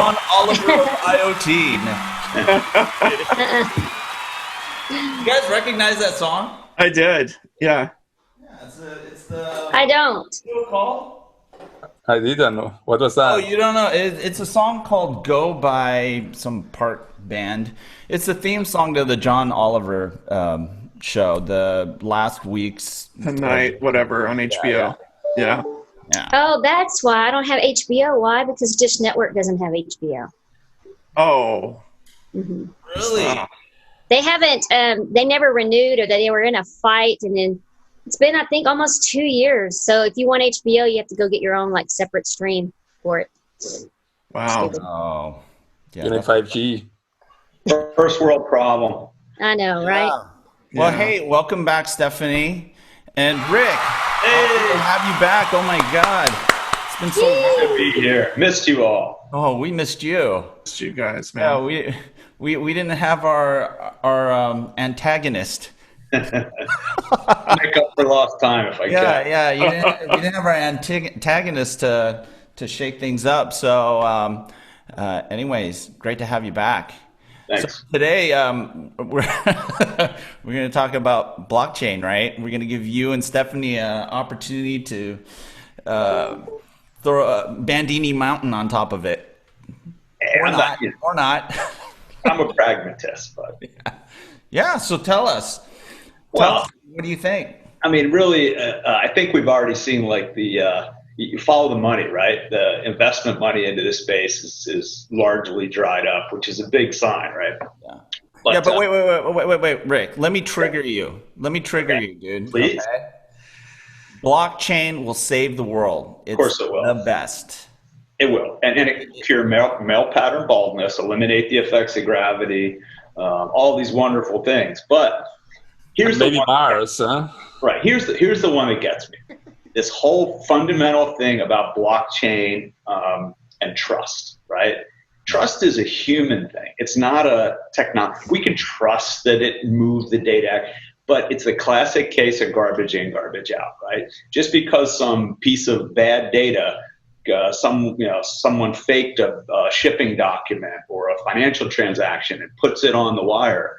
John Oliver of IoT. You guys recognize that song? I did. Yeah. It's the I don't. what's it called? I didn't know. What was Oh, that? you don't know? It's a song called "Go" by some park band. It's the theme song to the John Oliver show, the last week's Tonight, whatever, on HBO. Yeah. Oh, that's why I don't have HBO. Why? Because Dish Network doesn't have HBO. Oh. Really? They haven't. They never renewed, or they were in a fight, and then it's been, I think, almost 2 years. So if you want HBO, you have to go get your own like separate stream for it. Wow. Stupid. Oh, yeah. In 5G. First world problem. I know, right? Well, Yeah. hey, welcome back, Stephanie and Rick. Hey, to have you back. Oh my God, it's been so long. Good to be here. Missed you all. Oh, we missed you. It's you guys, man. Yeah, we didn't have our antagonist. Make up for lost time if I can. Yeah, you didn't have our antagonist to shake things up. So, anyways, great to have you back. Thanks. So today, we're we're going to talk about blockchain, right? We're going to give you and Stephanie an opportunity to throw a Bandini Mountain on top of it, or not. I'm a pragmatist, but Yeah. So tell us. well, What do you think? I mean, really, I think we've already seen like you follow the money, right? The investment money into this space is largely dried up, which is a big sign, right? Yeah. But, But wait, Rick. Let me trigger you. Let me trigger you, dude. Please. Okay? Blockchain will save the world. It's course it will. the best. It will, and it cure male pattern baldness, eliminate the effects of gravity, all these wonderful things. But here's Maybe the one, Mars, huh? right? Here's the one that gets me. This whole fundamental thing about blockchain and trust, right? Trust is a human thing. It's not a technology. We can trust that it moves the data, but it's the classic case of garbage in, garbage out, right? Just because some piece of bad data, someone faked a shipping document or a financial transaction and puts it on the wire,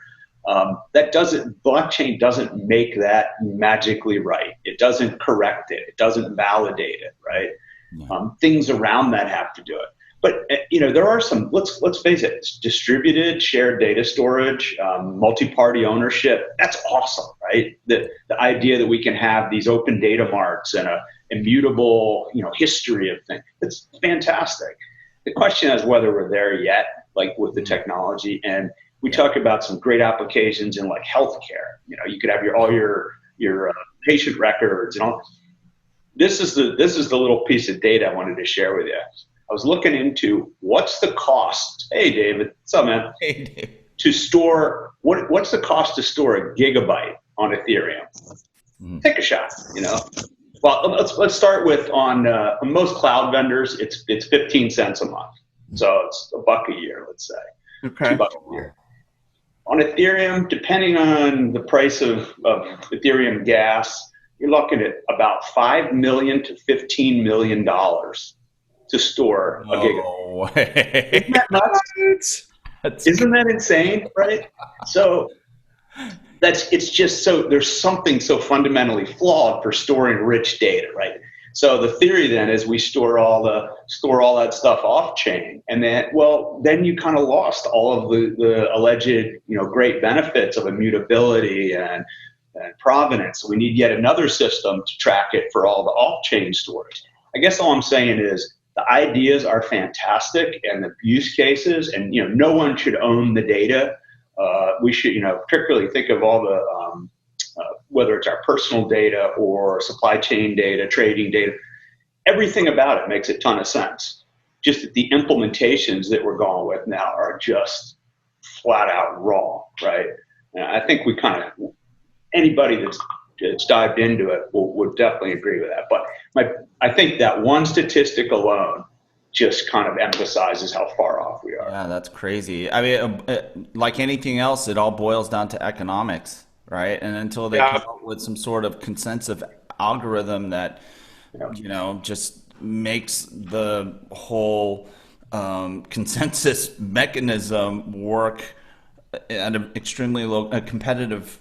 blockchain doesn't make that magically right. It doesn't correct it. It doesn't validate it, right? Yeah. Things around that have to do it. But there are some. Let's face it. Distributed shared data storage, multi-party ownership. That's awesome, right? The idea that we can have these open data marts and a immutable, history of things. It's fantastic. The question is whether we're there yet, like with the technology. And we talk about some great applications in like healthcare. You could have all your patient records and all. This is the little piece of data I wanted to share with you. I was looking into what's the cost. Hey, David. What's up, man? Hey, Dave. To store, what's the cost to store a gigabyte on Ethereum? Take a shot, Well, let's start with on most cloud vendors, it's 15 cents a month. So it's $1 a year, let's say. Okay. $2 a year. On Ethereum, depending on the price of Ethereum gas, you're looking at about $5 million to $15 million to store a gigabyte. No way. Isn't that nuts? Isn't that insane, right? So it's just so there's something so fundamentally flawed for storing rich data, right? So the theory then is we store all that stuff off chain, and then you kind of lost all of the alleged great benefits of immutability and provenance. So we need yet another system to track it for all the off chain storage. I guess all I'm saying is the ideas are fantastic and the use cases, and no one should own the data. We should particularly think of all the whether it's our personal data or supply chain data, trading data, everything about it makes a ton of sense. Just that the implementations that we're going with now are just flat out wrong, right? And I think anybody that's dived into it would definitely agree with that. But I think that one statistic alone just kind of emphasizes how far off we are. Yeah, that's crazy. I mean, like anything else, it all boils down to economics, right? And until they come up with some sort of consensus algorithm that, just makes the whole consensus mechanism work at an extremely low, a competitive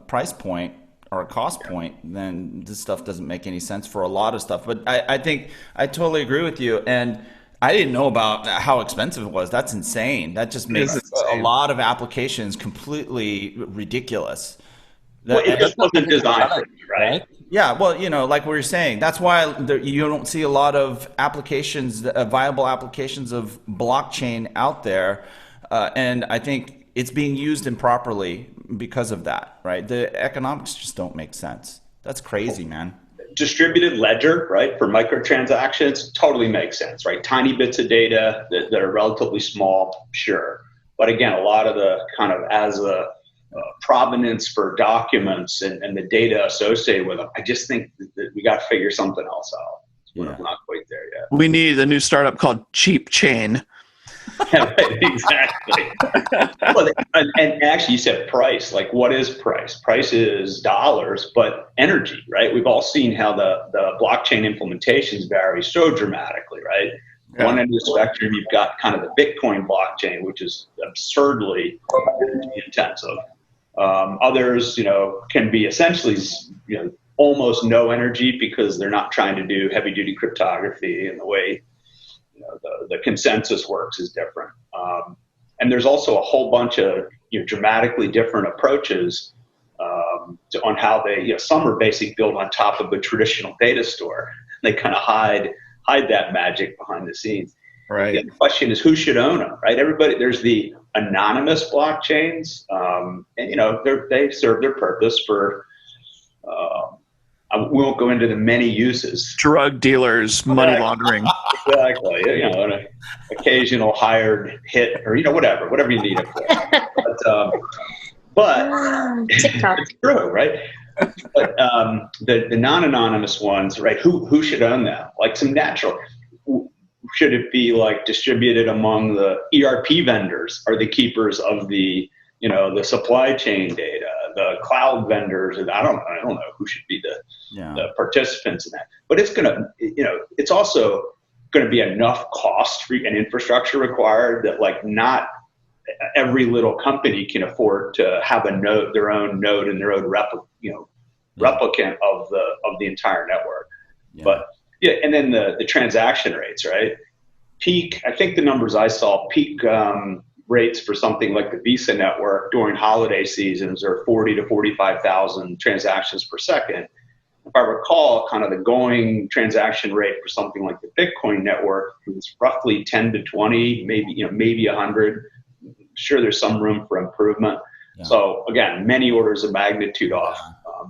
price point or a cost point, then this stuff doesn't make any sense for a lot of stuff. But I think I totally agree with you. And I didn't know about how expensive it was. That's insane. That just makes a lot of applications completely ridiculous. Well, it just wasn't designed for you, right? Yeah, well, like we were saying, that's why you don't see a lot of applications, viable applications of blockchain out there. And I think it's being used improperly because of that, right? The economics just don't make sense. That's crazy, man. Distributed ledger, right, for microtransactions totally makes sense, right? Tiny bits of data that are relatively small, sure. But again, a lot of the kind of as a provenance for documents and the data associated with them, I just think that we got to figure something else out. We're not quite there yet. We need a new startup called Cheap Chain. Yeah, right, exactly. Well, and actually, you said price. Like, what is price? Price is dollars, but energy, right? We've all seen how the blockchain implementations vary so dramatically, right? Yeah. One end of the spectrum, you've got kind of the Bitcoin blockchain, which is absurdly energy intensive. Others, can be essentially, almost no energy because they're not trying to do heavy duty cryptography, and the way the consensus works is different. And there's also a whole bunch of dramatically different approaches on how they, some are basically built on top of a traditional data store. They kind of hide that magic behind the scenes. Right. The question is, who should own them, right? There's the anonymous blockchains, and they serve their purpose for, we won't go into the many uses. Drug dealers, money laundering. Exactly. An occasional hired hit, or whatever you need it for. But TikTok. It's true, right? But the non-anonymous ones, right? Who should own them? Like some natural. Should it be like distributed among the ERP vendors? Are the keepers of the the supply chain data, the cloud vendors? And I don't know who should be the participants in that. But it's gonna, it's also going to be enough cost and infrastructure required that like not every little company can afford to have their own node and their own replicant of the entire network. Yeah. But and then the transaction rates, right? Peak, I think the numbers I saw, peak rates for something like the Visa network during holiday seasons are 40 to 45,000 transactions per second. If I recall, kind of the going transaction rate for something like the Bitcoin network is roughly 10 to 20, maybe 100. Sure, there's some room for improvement. Yeah. So again, many orders of magnitude off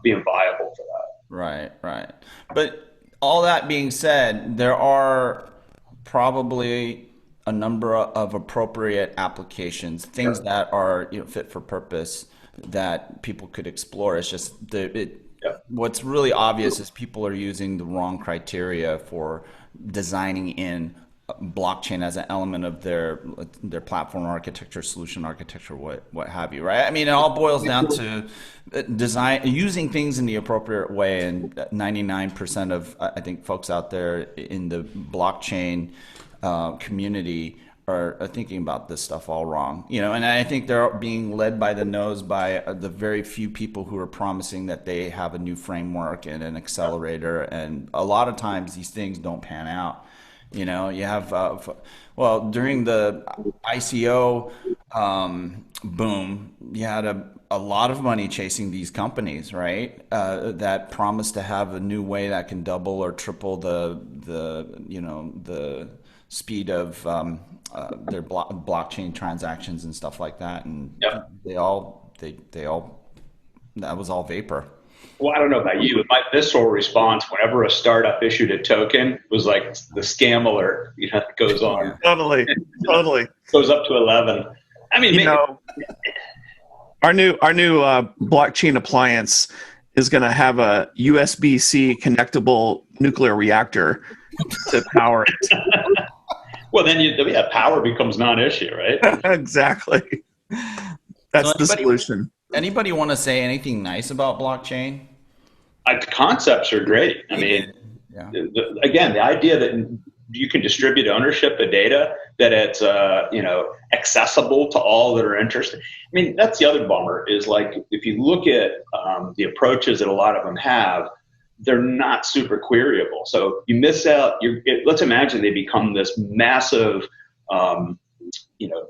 being viable for that. Right. But all that being said, there are probably a number of appropriate applications, things that are fit for purpose that people could explore. It's just what's really obvious is people are using the wrong criteria for designing in blockchain as an element of their platform architecture, solution architecture, what have you, right? I mean, it all boils down to using things in the appropriate way, and 99% of, I think, folks out there in the blockchain community are thinking about this stuff all wrong, and I think they're being led by the nose by the very few people who are promising that they have a new framework and an accelerator, and a lot of times these things don't pan out. You have, during the ICO boom, you had a lot of money chasing these companies, right? That promised to have a new way that can double or triple the speed of their blockchain transactions and stuff like that. And they all that was all vapor. Well, I don't know about you, but my visceral response whenever a startup issued a token was like the scam alert, that goes on. Totally. Goes up to 11. I mean, our new blockchain appliance is going to have a USB-C connectable nuclear reactor to power it. Well, then power becomes non-issue, right? Exactly. That's the solution. Anybody want to say anything nice about blockchain? The concepts are great. I mean, again, the idea that you can distribute ownership of data that it's accessible to all that are interested. I mean, that's the other bummer is like if you look at the approaches that a lot of them have, they're not super queryable. So you miss out. Let's imagine they become this massive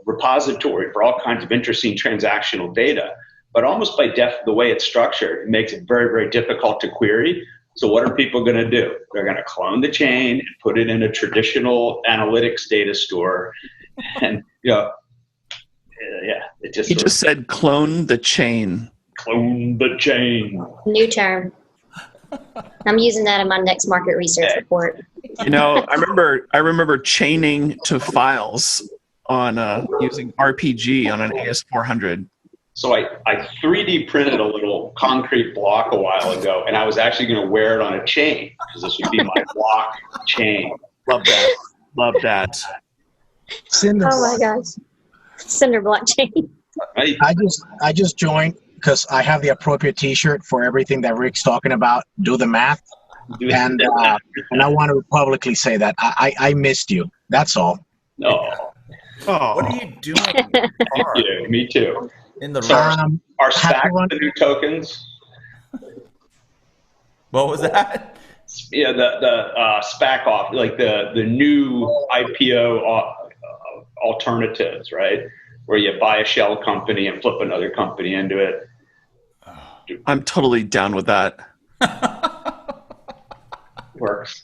repository for all kinds of interesting transactional data. But almost by the way it's structured, it makes it very, very difficult to query. So what are people going to do? They're going to clone the chain and put it in a traditional analytics data store. And, it just... He just said clone the chain. Clone the chain. New term. I'm using that in my next market research report. I remember chaining to files on using RPG on an AS400. So I 3D printed a little concrete block a while ago, and I was actually going to wear it on a chain because this would be my block chain. Love that. Love that. Cinder Oh my gosh. Cinder block chain. I just joined because I have the appropriate T-shirt for everything that Rick's talking about. Do the math, and I want to publicly say that I missed you. That's all. No. Oh, What are you doing? Yeah, me too. In the So room? are SPAC the new tokens? What was that? Yeah, the SPAC off, like the new IPO alternatives, right? Where you buy a shell company and flip another company into it. I'm totally down with that. Works.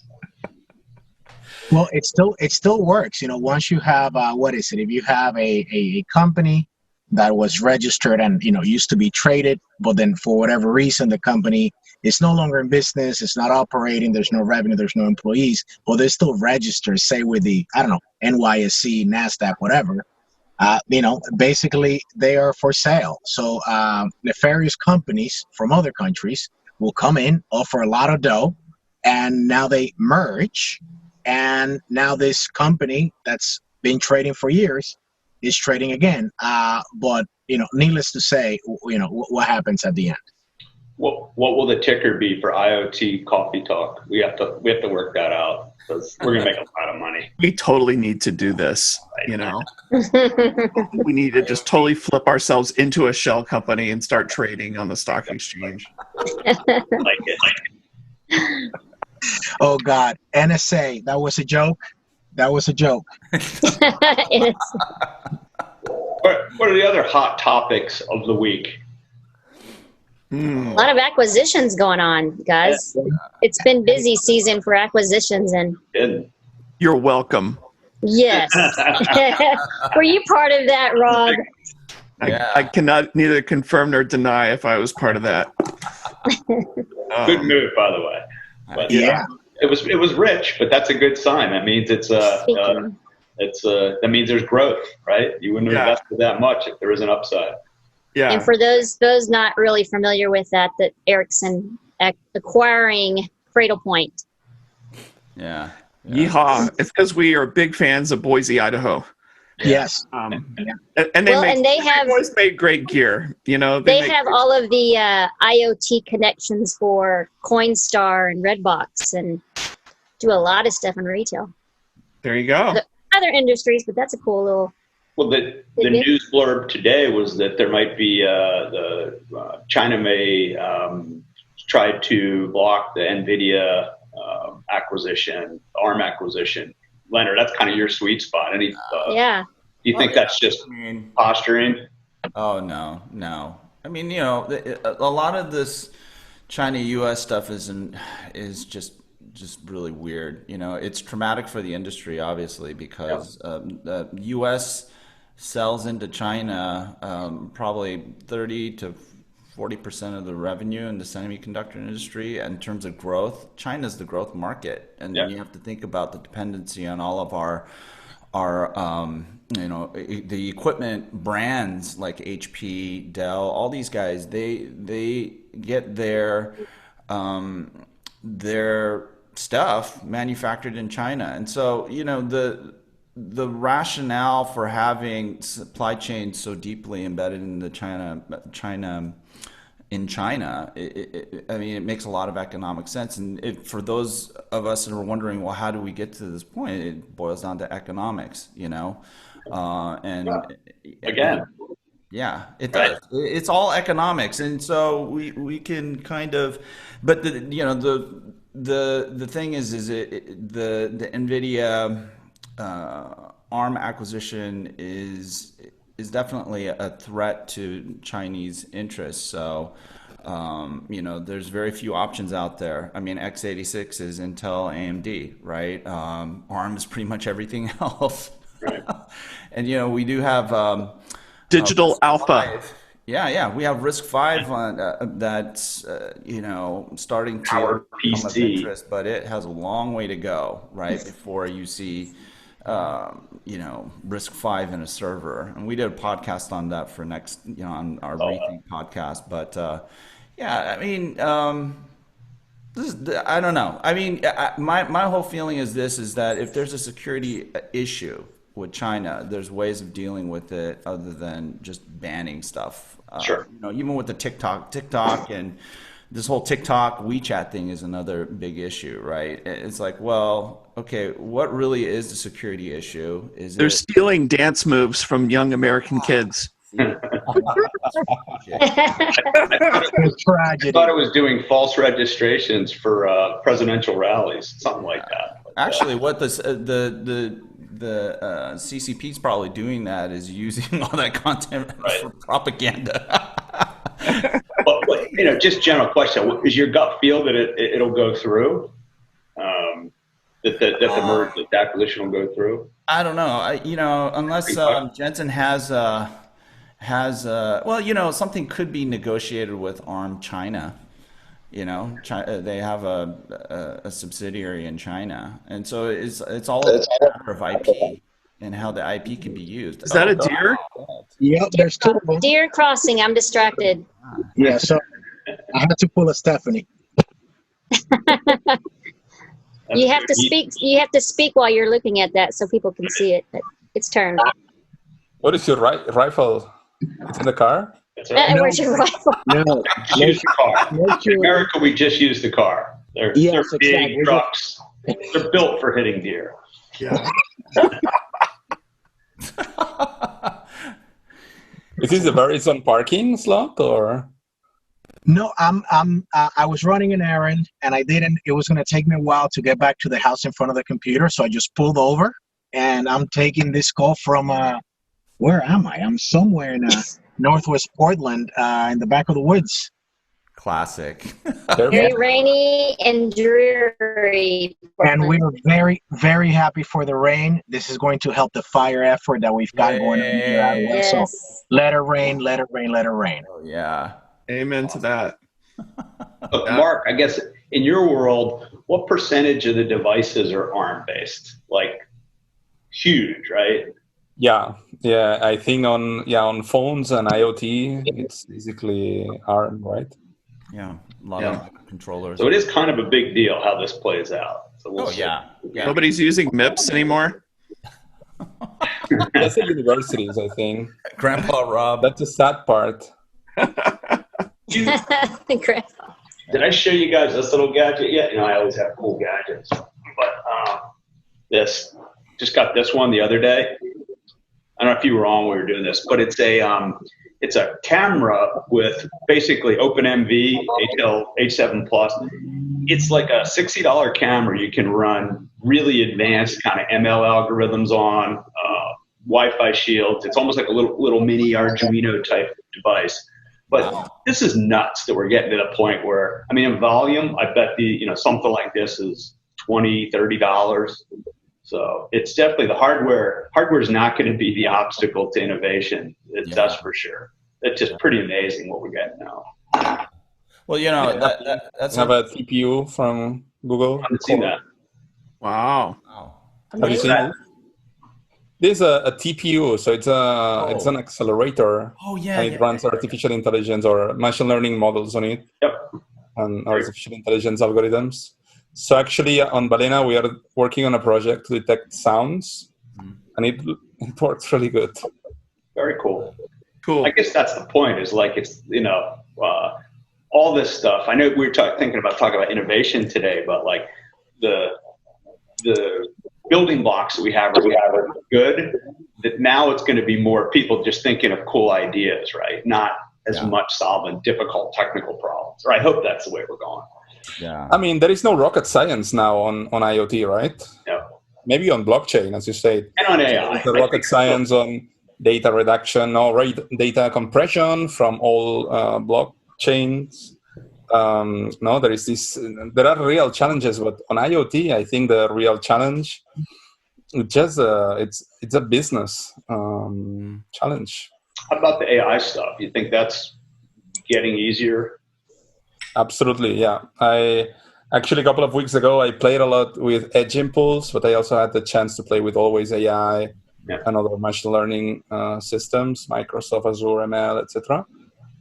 Well, it still works. Once you have if you have a company that was registered and used to be traded, but then for whatever reason the company is no longer in business, it's not operating, there's no revenue, there's no employees, but they're still registered, say with the NYSE, NASDAQ, whatever. Basically they are for sale. So nefarious companies from other countries will come in, offer a lot of dough, and now they merge, and now this company that's been trading for years is trading again. But needless to say, what happens at the end. What will the ticker be for IoT Coffee Talk? We have to work that out because we're gonna make a lot of money. We totally need to do this. We need to just totally flip ourselves into a shell company and start trading on the stock exchange. Like it. Oh God, NSA, that was a joke. That was a joke. It is. What are the other hot topics of the week? A lot of acquisitions going on, guys. It's been busy season for acquisitions, and You're welcome. yes. Were you part of that, Rob? I cannot neither confirm nor deny if I was part of that. Good move, by the way. But, Yeah. it was rich, but that's a good sign. That means that means there's growth, right? You wouldn't have invested that much if there isn't upside. Yeah. And for those not really familiar with that Ericsson acquiring Cradlepoint. Yeah. Yeehaw. It's because we are big fans of Boise, Idaho. Yes. And they always made great gear. They have all of the IoT connections for Coinstar and Redbox and do a lot of stuff in retail. There you go. Other industries, but that's a cool little... Well, the news blurb today was that there might be China may try to block the Nvidia acquisition, ARM acquisition. Leonard, that's kind of your sweet spot. Yeah. Do you think that's just posturing? Oh, no. I mean, a lot of this China-U.S. stuff is just really weird. It's traumatic for the industry, obviously, because the U.S. sells into China probably 30 to 40% of the revenue in the semiconductor industry. In terms of growth, China's the growth market, and then you have to think about the dependency on all of our the equipment brands like HP, Dell, all these guys. They get their stuff manufactured in China, and so the rationale for having supply chains so deeply embedded in the China in China, I mean, it makes a lot of economic sense. And for those of us that are wondering, well, how do we get to this point? It boils down to economics, and Again, yeah, it right? does. It's all economics, and so we can kind of, but the thing is the Nvidia ARM acquisition is definitely a threat to Chinese interests. So, there's very few options out there. I mean, x86 is Intel, AMD, right? ARM is pretty much everything else. Right. And we do have Digital Alpha. Yeah, we have RISC-V on that's starting to Power become of PC. interest, but it has a long way to go, right, before you see RISC-V in a server. And we did a podcast on that for next, on our Rethink podcast. But I mean, I don't know. I mean, my whole feeling is that if there's a security issue with China, there's ways of dealing with it other than just banning stuff. Sure. Even with the TikTok and this whole TikTok WeChat thing is another big issue, right? It's like, well, okay, what really is the security issue? They're stealing dance moves from young American kids. I Tragedy. thought it was doing false registrations for presidential rallies, something like that. Actually, what the CCP is probably doing that is using all that content for propaganda. But just general question: is your gut feel that it'll go through? That the acquisition will go through? I don't know. Unless Jensen has something could be negotiated with ARM China. They have a subsidiary in China, and so it's all a matter of IP and how the IP can be used. Is that a deer? Yep, there's two of them. Deer crossing. I'm distracted. Yeah, so I had to pull a Stephanie. You have to speak. You have to speak while you're looking at that, so people can see it. It's turned. What is your rifle? It's in the car? That's right. Where's your rifle? No, Just use the car. In America, we just use the car. They're big exactly. trucks. They're built for hitting deer. Yeah. Is this a Verizon parking slot or? No, I was running an errand and it was going to take me a while to get back to the house in front of the computer. So I just pulled over and I'm taking this call from, where am I? I'm somewhere in Northwest Portland, in the back of the woods. Classic. Very rainy and dreary. And we were very, very happy for the rain. This is going to help the fire effort that we've got going on here. Yes. So let it rain, let it rain, let it rain. Oh, yeah. Amen to that. Look, Mark, I guess in your world, what percentage of the devices are ARM based? Like huge, right? Yeah. I think on phones and IoT, it's basically ARM, right? Yeah, a lot of controllers. So it is kind of a big deal how this plays out. So we'll see. Yeah. Nobody's using MIPS anymore. That's the universities, I think. Grandpa Rob. That's the sad part. Grandpa. Did I show you guys this little gadget yet? I always have cool gadgets. But this, just got this one the other day. I don't know if you were on when we were doing this, but it's a camera with basically OpenMV H7 Plus. It's like a $60 camera you can run really advanced kind of ML algorithms on, Wi-Fi shields. It's almost like a little mini Arduino type device. But this is nuts that we're getting to the point where, in volume, I bet something like this is $20, $30. So it's definitely the hardware. Hardware is not going to be the obstacle to innovation. That's for sure. It's just pretty amazing what we're getting now. Well, that's have a TPU from Google. I haven't seen that. Wow. Have you seen it? There's a TPU, so it's an accelerator. Oh yeah. And it runs artificial intelligence or machine learning models on it. Yep. And artificial intelligence algorithms. So actually on Balena, we are working on a project to detect sounds, and it works really good. Very cool. Cool. I guess that's the point. Is like it's all this stuff. I know we were talking about innovation today, but like the building blocks that we have are good. That now it's going to be more people just thinking of cool ideas, right? Not as much solving difficult technical problems. Or I hope that's the way we're going. Yeah. I mean, there is no rocket science now on IoT, right? No. Maybe on blockchain, as you say. And on AI. The rocket science on data reduction or data compression from all blockchains. No, there is this. There are real challenges, but on IoT, I think the real challenge just it's a business challenge. How about the AI stuff? You think that's getting easier? Absolutely, yeah. I actually a couple of weeks ago I played a lot with Edge Impulse, but I also had the chance to play with Always AI and other machine learning systems, Microsoft Azure ML, etc.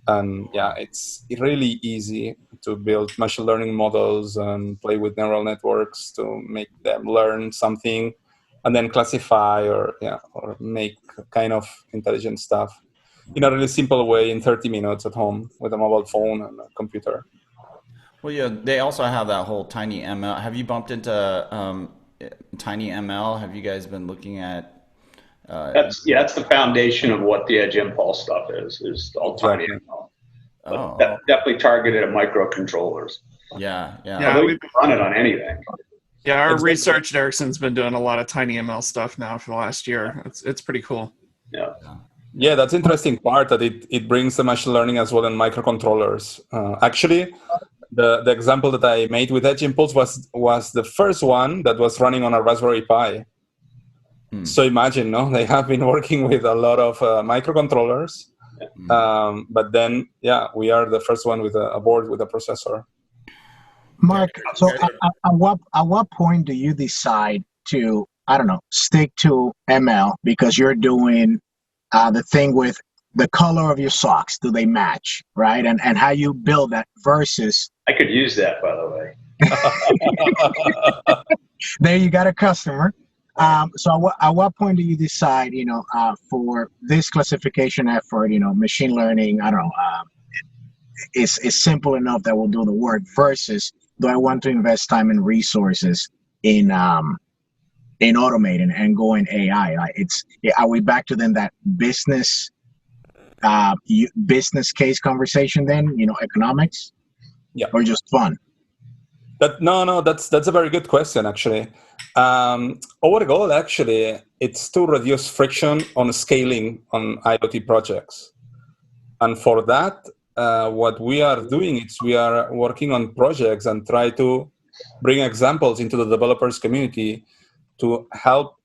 And yeah, it's really easy to build machine learning models and play with neural networks to make them learn something and then classify or make kind of intelligent stuff in a really simple way in 30 minutes at home with a mobile phone and a computer. Well, yeah, they also have that whole TinyML. Have you bumped into TinyML? Have you guys been looking at? That's the foundation of what the Edge Impulse stuff is all TinyML. Oh, definitely targeted at microcontrollers. Yeah. We can run it on anything. Yeah, our research at Ericsson's been doing a lot of TinyML stuff now for the last year. It's pretty cool. Yeah, that's interesting part that it brings the machine learning as well in microcontrollers. Actually, the example that I made with Edge Impulse was the first one that was running on a Raspberry Pi. So imagine, they have been working with a lot of microcontrollers, but then we are the first one with a board with a processor. Mark, so at what point do you decide to, stick to ML because you're doing the thing with the color of your socks? Do they match, right? And how you build that versus... I could use that, by the way. There you got a customer. So at what point do you decide, for this classification effort, machine learning, is simple enough that will do the work versus do I want to invest time and resources in automating and going AI? Are we back to then that business case conversation then, economics? Yeah. Or just fun? That's a very good question, actually. Our goal, actually, it's to reduce friction on scaling on IoT projects. And for that, what we are doing is we are working on projects and try to bring examples into the developers community to help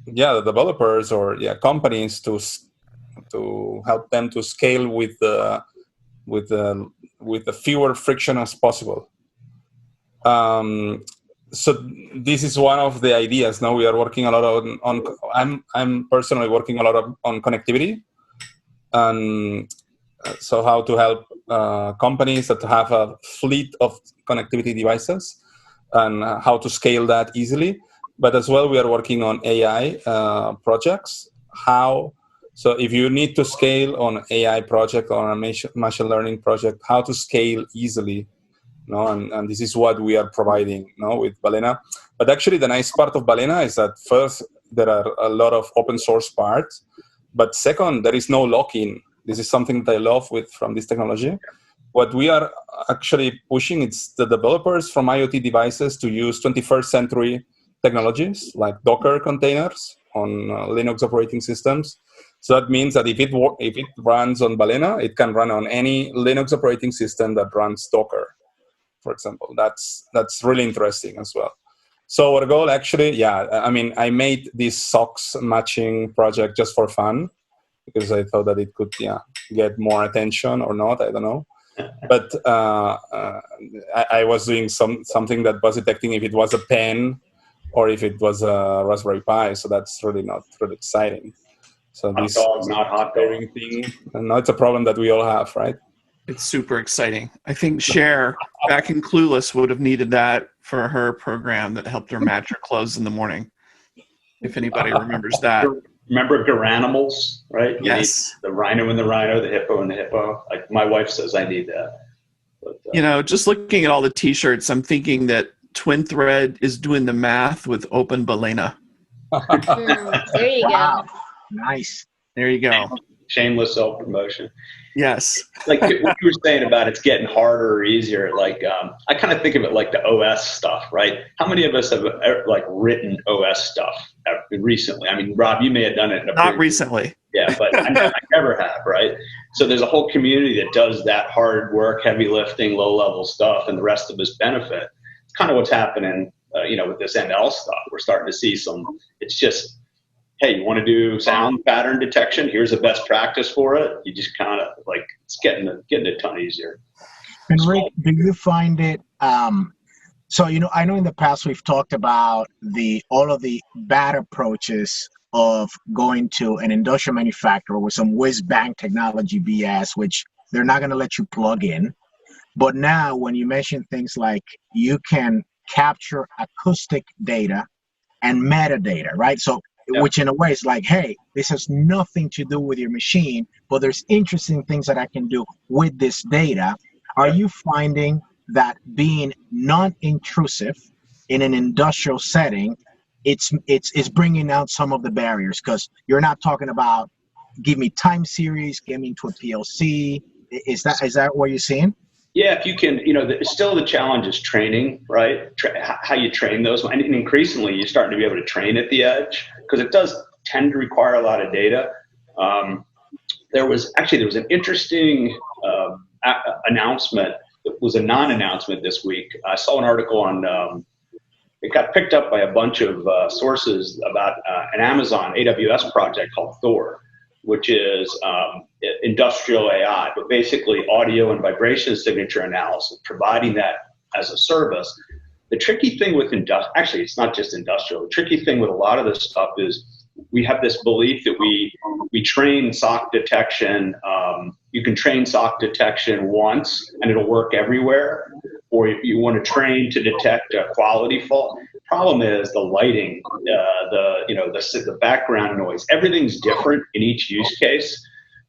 the developers or companies to help them to scale with the fewer friction as possible. So this is one of the ideas. Now we are working a lot on I'm personally working a lot on connectivity, and so how to help companies that have a fleet of connectivity devices and how to scale that easily. But as well, we are working on AI projects. So if you need to scale on AI project or a machine learning project, how to scale easily. And this is what we are providing with Balena. But actually, the nice part of Balena is that first, there are a lot of open source parts. But second, there is no lock-in. This is something that I love from this technology. What we are actually pushing is the developers from IoT devices to use 21st century technologies like Docker containers on Linux operating systems. So that means that if it runs on Balena, it can run on any Linux operating system that runs Docker, for example. That's really interesting as well. So our goal actually, I made this socks matching project just for fun because I thought that it could get more attention or not, I don't know. But I was doing something that was detecting if it was a pen or if it was a Raspberry Pi. So that's really not really exciting. So hot this dog, not hot dog thing, no, it's a problem that we all have, right? It's super exciting. I think Cher, back in Clueless, would have needed that for her program that helped her match her clothes in the morning. If anybody remembers that. Remember Garanimals, right? Yes. The rhino and the rhino, the hippo and the hippo. Like my wife says, I need that. But, Just looking at all the T-shirts, I'm thinking that Twin Thread is doing the math with Open Balena. There you Wow. go. Nice. There you go. shameless self-promotion. Yes. Like what you were saying about it's getting harder or easier. Like I kind of think of it like the OS stuff, right? How many of us have like written OS stuff recently? I mean, Rob, you may have done it. Not recently. Yeah, but I never have, right? So there's a whole community that does that hard work, heavy lifting, low level stuff, and the rest of us benefit. It's kind of what's happening, with this ML stuff. We're starting to see it's just, hey, you want to do sound pattern detection? Here's a best practice for it. You just kind of like, it's getting a ton easier. And Rick, do you find it, so, I know in the past we've talked about all of the bad approaches of going to an industrial manufacturer with some whiz-bang technology BS, which they're not going to let you plug in. But now when you mention things like you can capture acoustic data and metadata, right? So, yeah. Which in a way is like, hey, this has nothing to do with your machine, but there's interesting things that I can do with this data. Are you finding that being non-intrusive in an industrial setting, it's bringing out some of the barriers? Because you're not talking about give me time series, get me into a PLC. Is that what you're seeing? Yeah, if you can, still the challenge is training, right? How you train those. And increasingly, you're starting to be able to train at the edge because it does tend to require a lot of data. There was an interesting announcement. It was a non-announcement this week. I saw an article on, it got picked up by a bunch of sources about an Amazon AWS project called Thor, which is industrial AI, but basically audio and vibration signature analysis, providing that as a service. The tricky thing with actually, it's not just industrial. The tricky thing with a lot of this stuff is we have this belief that we train SOC detection. You can train SOC detection once and it'll work everywhere, or if you want to train to detect a quality fault. Problem is the lighting, the background noise. Everything's different in each use case.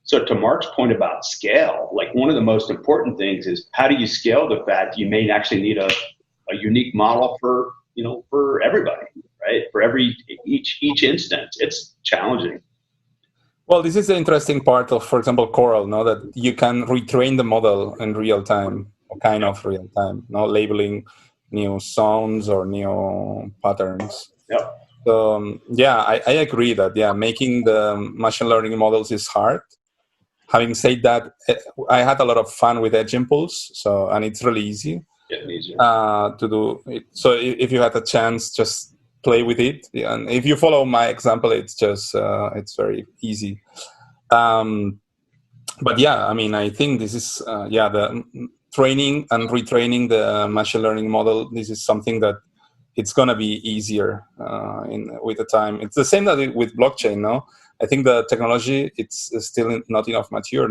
So to Marc's point about scale, like one of the most important things is how do you scale the fact you may actually need a unique model for everybody, right? For each instance, it's challenging. Well, this is the interesting part of, for example, Coral, that you can retrain the model in real time, or kind of real time, labeling new sounds or new patterns. Yep. So I agree that making the machine learning models is hard. Having said that, I had a lot of fun with Edge Impulse, and it's really easy to do it. So if you had a chance, just play with it. And if you follow my example, it's just it's very easy. But I think this is the training and retraining the machine learning model. This is something that it's going to be easier with the time. It's the same that with blockchain. I think the technology, it's still not enough mature.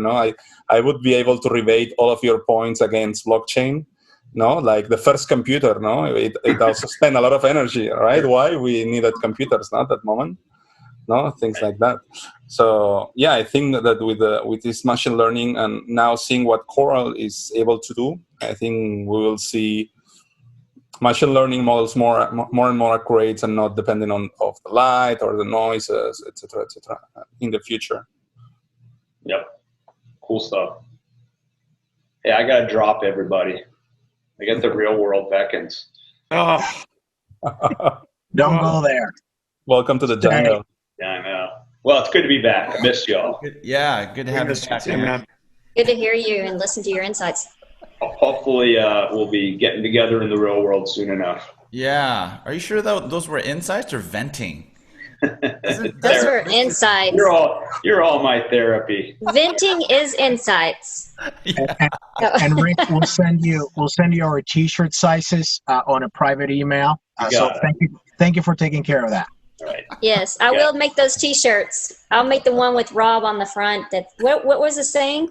I would be able to rebate all of your points against blockchain. Like the first computer. It also spent a lot of energy, right? Why we needed computers, at that moment. Things like that. So I think that with this machine learning and now seeing what Coral is able to do, I think we will see machine learning models more and more accurate and not dependent on the light or the noises, etc., in the future. Yep, cool stuff. Hey, I gotta drop everybody. I got the real world beckons. Oh. Don't go there. Welcome to the jungle. Yeah, I know. Well, it's good to be back. I missed y'all. Good to have you back, man. Good to hear you and listen to your insights. Hopefully, we'll be getting together in the real world soon enough. Yeah. Are you sure those were insights or venting? Those were insights. You're all my therapy. Venting is insights. Yeah. And Rick, we'll send you our T-shirt sizes on a private email. So thank you for taking care of that. Right. Yes, I will make those T-shirts. I'll make the one with Rob on the front. What was it saying?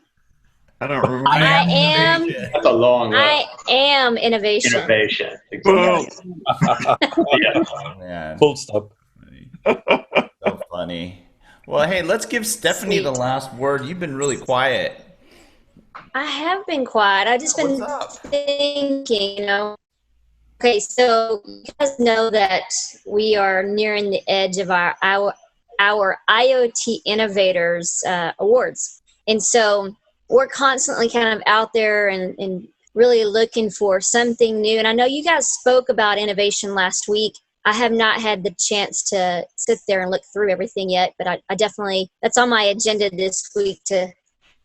I don't remember. I am. That's a long one. I am innovation. Innovation. Boom. Yeah. Oh, man. Full stop. So funny. Well, hey, let's give Stephanie the last word. You've been really quiet. I have been quiet. I just been thinking, Okay, so you guys know that we are nearing the edge of our IoT Innovators Awards. And so we're constantly kind of out there and really looking for something new. And I know you guys spoke about innovation last week. I have not had the chance to sit there and look through everything yet, but I definitely, that's on my agenda this week to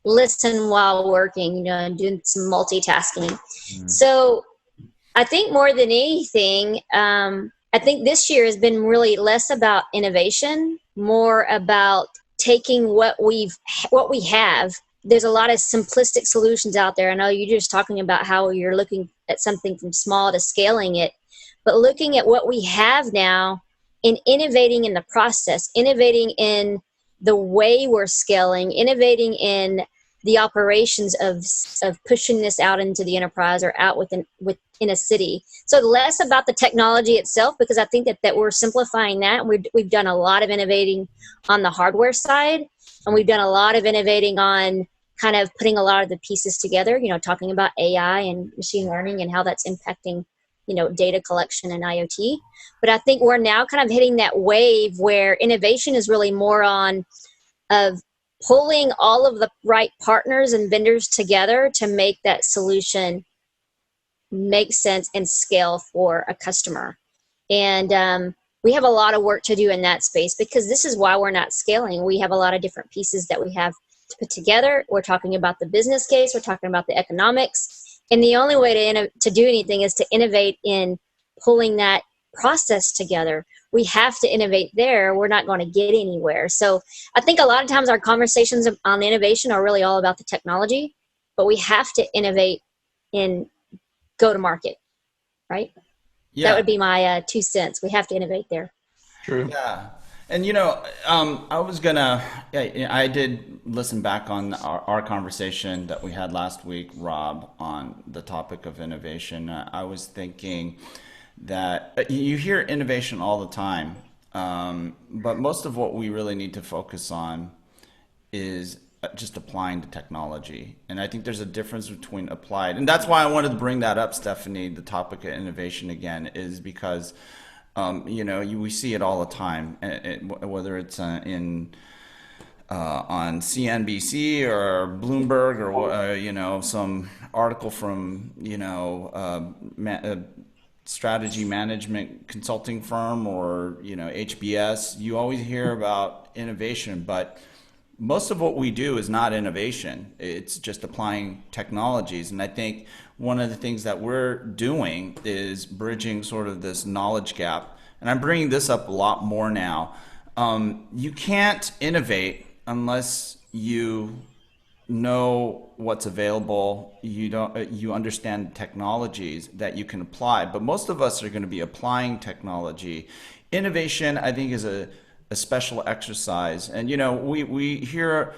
listen while working, and doing some multitasking. Mm-hmm. So I think more than anything, I think this year has been really less about innovation, more about taking what we have. There's a lot of simplistic solutions out there. I know you're just talking about how you're looking at something from small to scaling it, but looking at what we have now and innovating in the process, innovating in the way we're scaling, innovating in the operations of pushing this out into the enterprise or out within a city. So less about the technology itself, because I think that we're simplifying that. We've done a lot of innovating on the hardware side, and we've done a lot of innovating on kind of putting a lot of the pieces together, talking about AI and machine learning and how that's impacting, data collection and IoT. But I think we're now kind of hitting that wave where innovation is really more on of pulling all of the right partners and vendors together to make that solution make sense and scale for a customer. And we have a lot of work to do in that space, because this is why we're not scaling. We have a lot of different pieces that we have to put together. We're talking about the business case. We're talking about the economics. And the only way to do anything is to innovate in pulling that process together. We have to innovate there. We're not going to get anywhere. So I think a lot of times our conversations on innovation are really all about the technology, but we have to innovate in go to market, right? Yeah. That would be my 2 cents. We have to innovate there. True. Yeah. And, I did listen back on our conversation that we had last week, Rob, on the topic of innovation. I was thinking that you hear innovation all the time, but most of what we really need to focus on is just applying the technology. And I think there's a difference between applied, and that's why I wanted to bring that up, Stephanie, the topic of innovation again, is because we see it all the time, whether it's on CNBC or Bloomberg or some article from strategy management consulting firm or HBS. You always hear about innovation, but most of what we do is not innovation. It's just applying technologies. And I think one of the things that we're doing is bridging sort of this knowledge gap. And I'm bringing this up a lot more now. You can't innovate unless you know what's available. You understand technologies that you can apply. But most of us are going to be applying technology. Innovation, I think, is a special exercise. And we hear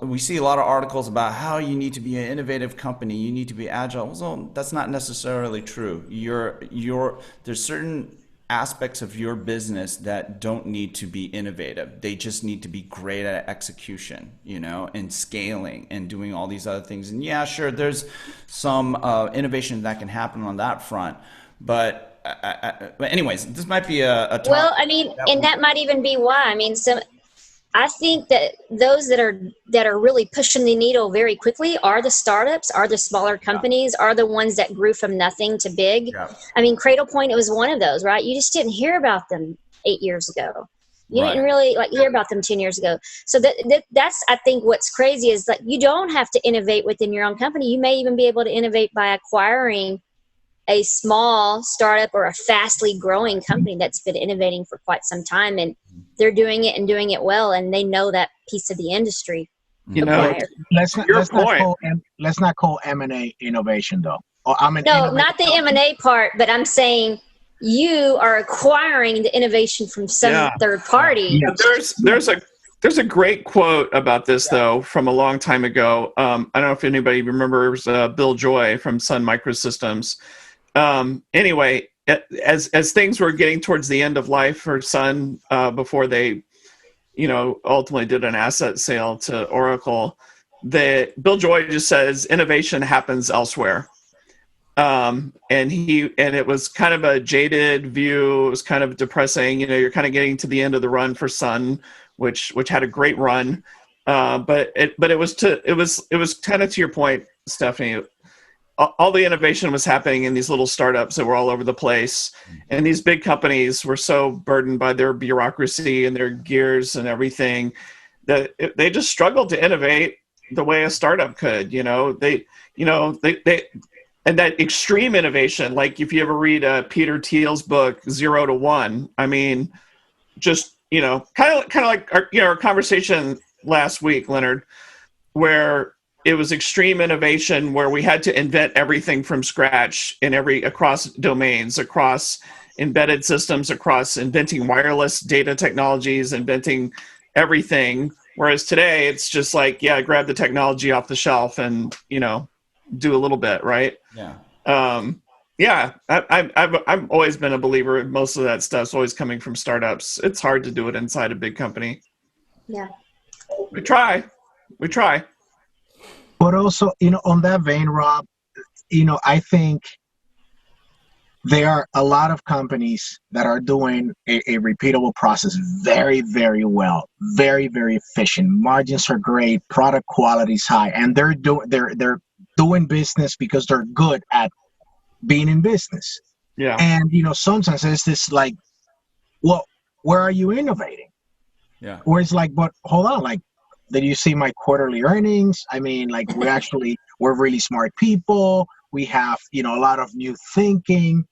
we see a lot of articles about how you need to be an innovative company, you need to be agile. Well, that's not necessarily true. There's certain aspects of your business that don't need to be innovative. They just need to be great at execution, and scaling and doing all these other things. And yeah, sure, there's some innovation that can happen on that front, but anyways, this might be a topic. Well, and that might even be why. I think that those that are really pushing the needle very quickly are the startups, are the smaller companies, are the ones that grew from nothing to big. Yeah. Cradlepoint, it was one of those, right? You just didn't hear about them 8 years ago. You didn't really hear about them 10 years ago. So that's, I think, what's crazy is that you don't have to innovate within your own company. You may even be able to innovate by acquiring a small startup or a fastly growing company that's been innovating for quite some time, and they're doing it and doing it well, and they know that piece of the industry. Let's not call M&A innovation, though. No, not the M&A part, but I'm saying you are acquiring the innovation from some third party. Yeah. There's a great quote about this, though, from a long time ago. I don't know if anybody remembers Bill Joy from Sun Microsystems. Anyway, as things were getting towards the end of life for Sun, before they, ultimately did an asset sale to Oracle, Bill Joy just says innovation happens elsewhere. And it was kind of a jaded view. It was kind of depressing. You're kind of getting to the end of the run for Sun, which had a great run. But it was kind of to your point, Stephanie. All the innovation was happening in these little startups that were all over the place, and these big companies were so burdened by their bureaucracy and their gears and everything that they just struggled to innovate the way a startup could. They and that extreme innovation, like if you ever read Peter Thiel's book 0 to 1, I mean, just kind of like our conversation last week, Leonard, where it was extreme innovation where we had to invent everything from scratch across domains, across embedded systems, across inventing wireless data technologies, inventing everything. Whereas today it's just like, grab the technology off the shelf and, do a little bit, right? Yeah. I've always been a believer in most of that stuff's always coming from startups. It's hard to do it inside a big company. Yeah. We try. But also, on that vein, Rob, I think there are a lot of companies that are doing a repeatable process very, very well, very, very efficient. Margins are great, product quality is high, and they're doing business because they're good at being in business. Yeah. And sometimes it's this like, well, where are you innovating? Yeah. Where it's like, but hold on, like, did you see my quarterly earnings? I mean, like, we're really smart people. We have, a lot of new thinking,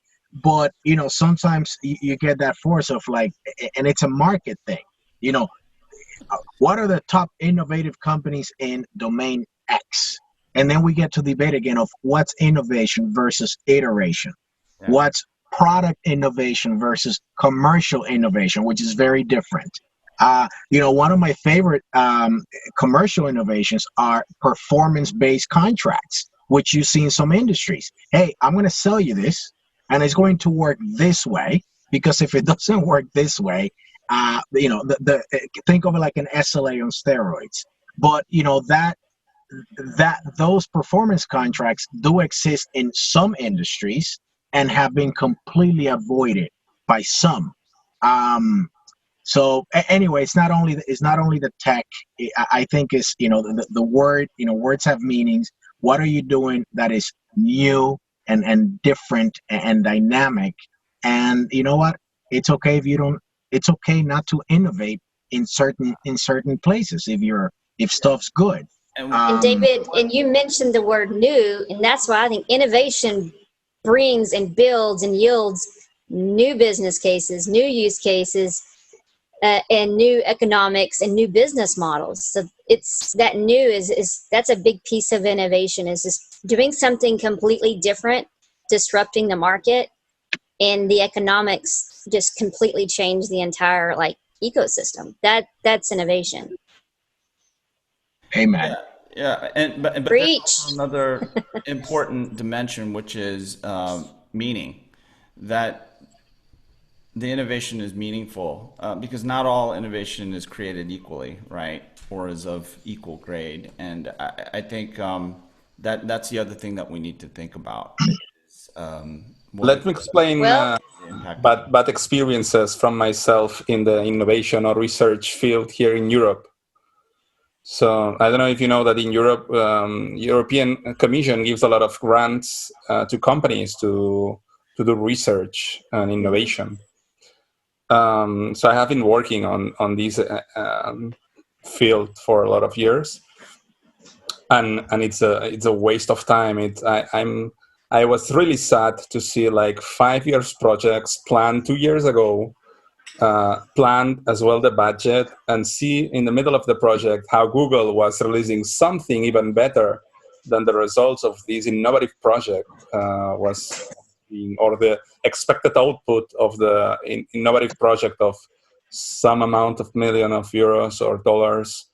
but, sometimes you get that force of like, and it's a market thing, what are the top innovative companies in domain X? And then we get to debate again of what's innovation versus iteration. Yeah. What's product innovation versus commercial innovation, which is very different. One of my favorite commercial innovations are performance-based contracts, which you see in some industries. Hey, I'm going to sell you this, and it's going to work this way, because if it doesn't work this way, think of it like an SLA on steroids. But that those performance contracts do exist in some industries and have been completely avoided by some. So anyway, it's not only the tech. I think it's the word. Words have meanings. What are you doing that is new and different and dynamic? And you know what? It's okay if you don't. It's okay not to innovate in certain places if stuff's good. And David, and you mentioned the word new, and that's why I think innovation brings and builds and yields new business cases, new use cases, and new economics and new business models. So it's that new is that's a big piece of innovation, is just doing something completely different, disrupting the market, and the economics just completely change the entire ecosystem. That's innovation. Amen. Yeah, but Preach. Another important dimension, which is meaning. That the innovation is meaningful because not all innovation is created equally, right, or is of equal grade. And I think that's the other thing that we need to think about. Is, Let me explain bad experiences from myself in the innovation or research field here in Europe. So I don't know if you know that in Europe, European Commission gives a lot of grants to companies to do research and innovation. So I have been working on this field for a lot of years, and it's a waste of time. I was really sad to see 5 years projects planned 2 years ago. Planned as well the budget, and see in the middle of the project how Google was releasing something even better than the results of this innovative project was being, or the expected output of the innovative project of some amount of million of euros or dollars.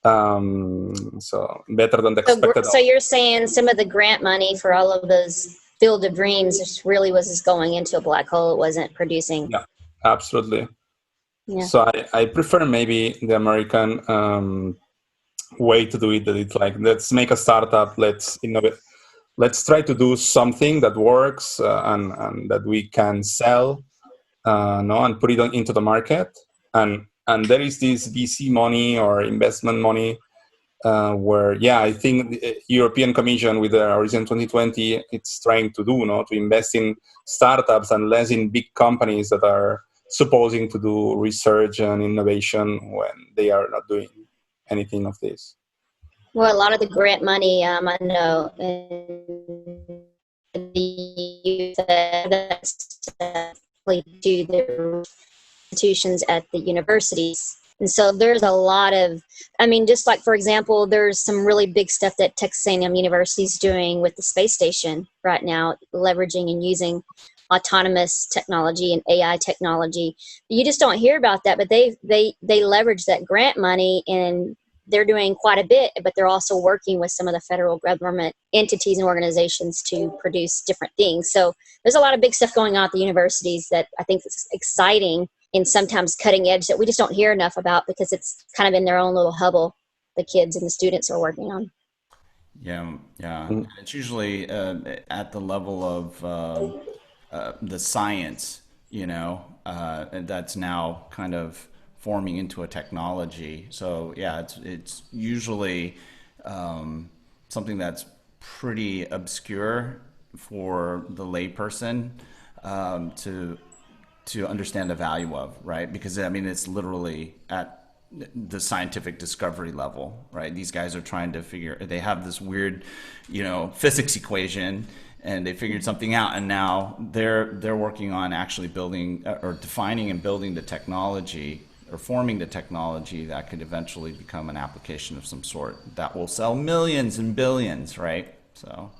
So better than the expected. So you're saying some of the grant money for all of those Field of Dreams just really was just going into a black hole. It wasn't producing. Yeah. Absolutely. Yeah. So I prefer maybe the American way to do it. That it's like, let's make a startup, let's innovate, let's try to do something that works and that we can sell, and put it into the market. And there is this VC money or investment money where, I think the European Commission with the Horizon 2020, it's trying to do, to invest in startups and less in big companies that are supposing to do research and innovation when they are not doing anything of this. Well, a lot of the grant money, I know, in the youth, that's to the institutions at the universities. And so there's a lot of, just like, for example, there's some really big stuff that Texas A&M University is doing with the space station right now, leveraging and using autonomous technology and AI technology. You just don't hear about that, but they leverage that grant money, and they're doing quite a bit, but they're also working with some of the federal government entities and organizations to produce different things. So there's a lot of big stuff going on at the universities that I think is exciting and sometimes cutting edge that we just don't hear enough about because it's kind of in their own little bubble the kids and the students are working on. Yeah. It's usually at the level of the science, and that's now kind of forming into a technology. So it's usually something that's pretty obscure for the layperson to understand the value of, right? Because it's literally at the scientific discovery level, right? These guys are trying to they have this weird, physics equation, and they figured something out, and now they're working on actually building or defining and building the technology or forming the technology that could eventually become an application of some sort that will sell millions and billions, right? So,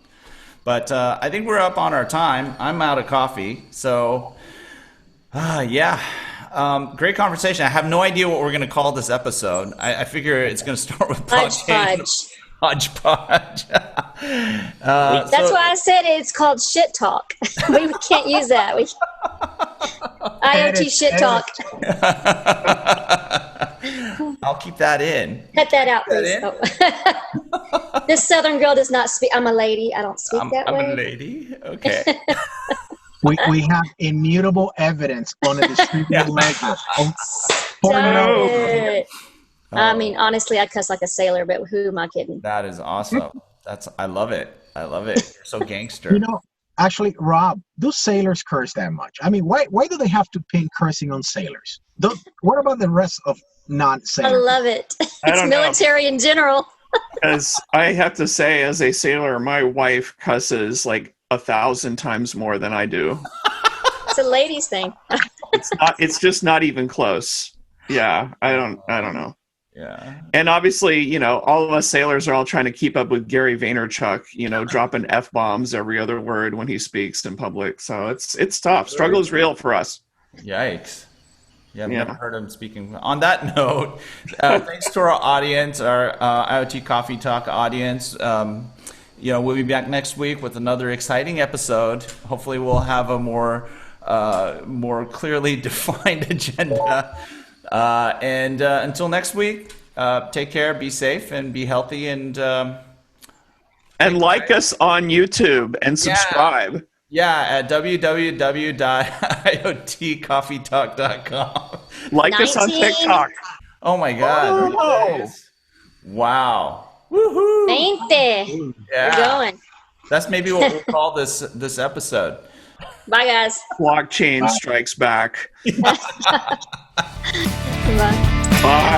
but I think we're up on our time. I'm out of coffee, so great conversation. I have no idea what we're going to call this episode. I figure it's going to start with blockchain. Hodgepodge. That's why I said it's called shit talk. We can't use that. IoT shit talk. I'll keep that in. Cut that out, please. Oh. This Southern girl does not speak. I'm a lady. I don't speak that way. I'm a lady. Okay. We have immutable evidence on a distributed ledger. Honestly, I cuss like a sailor, but who am I kidding? That is awesome. I love it. You're so gangster. Actually, Rob, do sailors curse that much? Why do they have to pin cursing on sailors? What about the rest of non-sailors? I love it. It's military in general. As I have to say, as a sailor, my wife cusses like 1,000 times more than I do. It's a ladies thing. It's just not even close. Yeah, I don't know. Yeah. And obviously, all of us sailors are all trying to keep up with Gary Vaynerchuk, dropping F-bombs every other word when he speaks in public. So it's tough. Struggle is real for us. Yikes. Yeah, I've never heard him speaking. On that note, thanks to our audience, our IoT Coffee Talk audience. We'll be back next week with another exciting episode. Hopefully we'll have a more clearly defined agenda. And until next week, take care, be safe, and be healthy. And like us on YouTube and subscribe. At www.iotcoffeetalk.com. Like us on TikTok. Oh my God. Oh. Wow. Woohoo. 20. Yeah. We're going. That's maybe what we'll call this episode. Bye, guys. Blockchain strikes back. Bye. Bye.